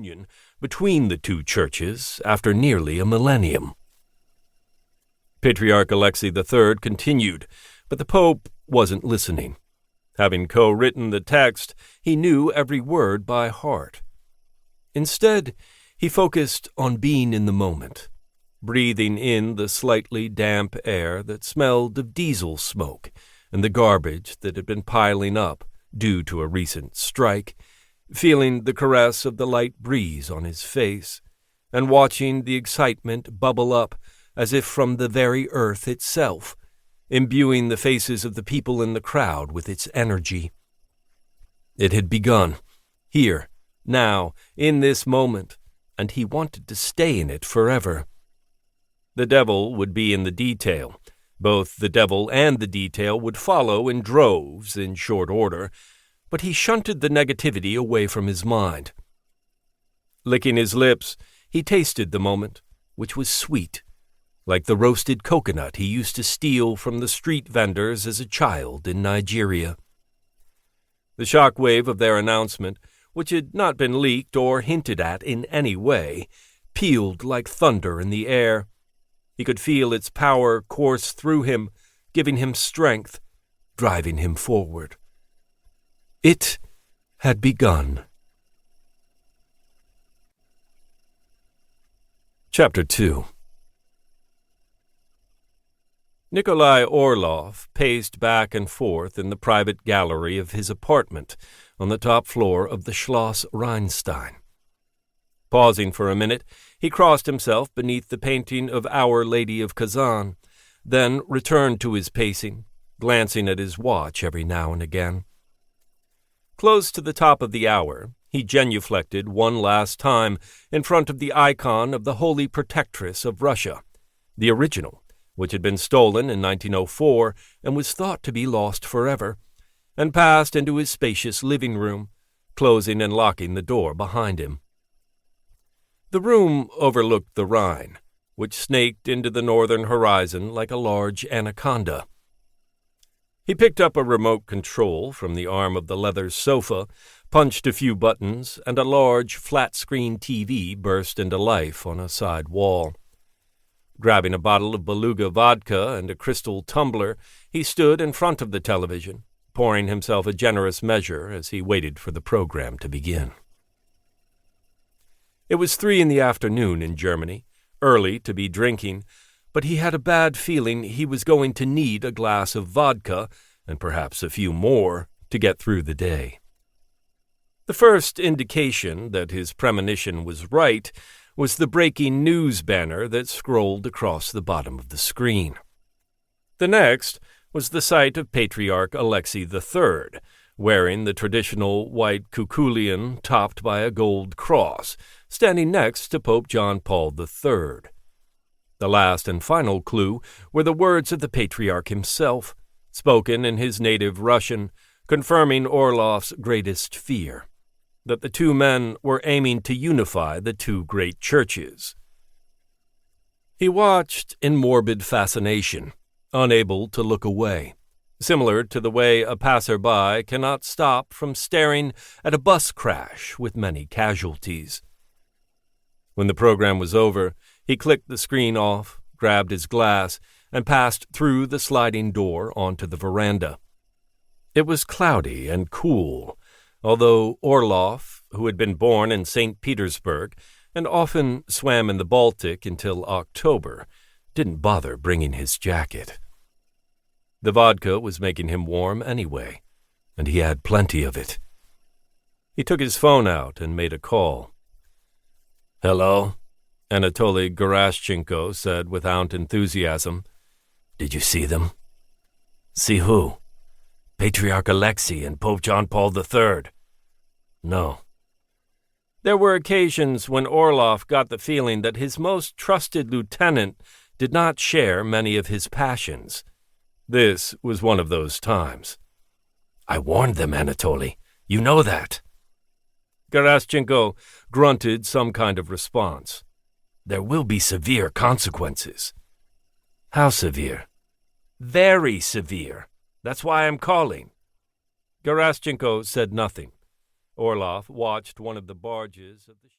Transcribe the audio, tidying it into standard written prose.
union between the two churches after nearly a millennium. Patriarch Alexei III continued, but the Pope wasn't listening. Having co-written the text, he knew every word by heart. Instead, he focused on being in the moment, breathing in the slightly damp air that smelled of diesel smoke and the garbage that had been piling up due to a recent strike, feeling the caress of the light breeze on his face, and watching the excitement bubble up as if from the very earth itself, imbuing the faces of the people in the crowd with its energy. It had begun, here, now, in this moment, and he wanted to stay in it forever. The devil would be in the detail. Both the devil and the detail would follow in droves in short order, but he shunted the negativity away from his mind. Licking his lips, he tasted the moment, which was sweet, like the roasted coconut he used to steal from the street vendors as a child in Nigeria. The shockwave of their announcement, which had not been leaked or hinted at in any way, pealed like thunder in the air. He could feel its power course through him, giving him strength, driving him forward. It had begun. Chapter 2. Nikolai Orlov paced back and forth in the private gallery of his apartment on the top floor of the Schloss Rheinstein. Pausing for a minute, he crossed himself beneath the painting of Our Lady of Kazan, then returned to his pacing, glancing at his watch every now and again. Close to the top of the hour, he genuflected one last time in front of the icon of the Holy Protectress of Russia, the original, which had been stolen in 1904 and was thought to be lost forever, and passed into his spacious living room, closing and locking the door behind him. The room overlooked the Rhine, which snaked into the northern horizon like a large anaconda. He picked up a remote control from the arm of the leather sofa, punched a few buttons, and a large flat-screen TV burst into life on a side wall. Grabbing a bottle of Beluga vodka and a crystal tumbler, he stood in front of the television, pouring himself a generous measure as he waited for the program to begin. It was 3 p.m. in Germany, early to be drinking, but he had a bad feeling he was going to need a glass of vodka, and perhaps a few more, to get through the day. The first indication that his premonition was right was the breaking news banner that scrolled across the bottom of the screen. The next was the sight of Patriarch Alexei III, wearing the traditional white cuculion topped by a gold cross, standing next to Pope John Paul III. The last and final clue were the words of the Patriarch himself, spoken in his native Russian, confirming Orlov's greatest fear, that the two men were aiming to unify the two great churches. He watched in morbid fascination, unable to look away, similar to the way a passerby cannot stop from staring at a bus crash with many casualties. When the program was over, he clicked the screen off, grabbed his glass, and passed through the sliding door onto the veranda. It was cloudy and cool, although Orlov, who had been born in St. Petersburg and often swam in the Baltic until October, didn't bother bringing his jacket. The vodka was making him warm anyway, and he had plenty of it. He took his phone out and made a call. "Hello?" Anatoly Geraschenko said without enthusiasm. "Did you see them?" "See who?" "Patriarch Alexei and Pope John Paul III. "No." There were occasions when Orlov got the feeling that his most trusted lieutenant did not share many of his passions. This was one of those times. "I warned them, Anatoly. You know that." Geraschenko grunted some kind of response. "There will be severe consequences." "How severe?" "Very severe. That's why I'm calling." Geraschenko said nothing. Orlov watched one of the barges of the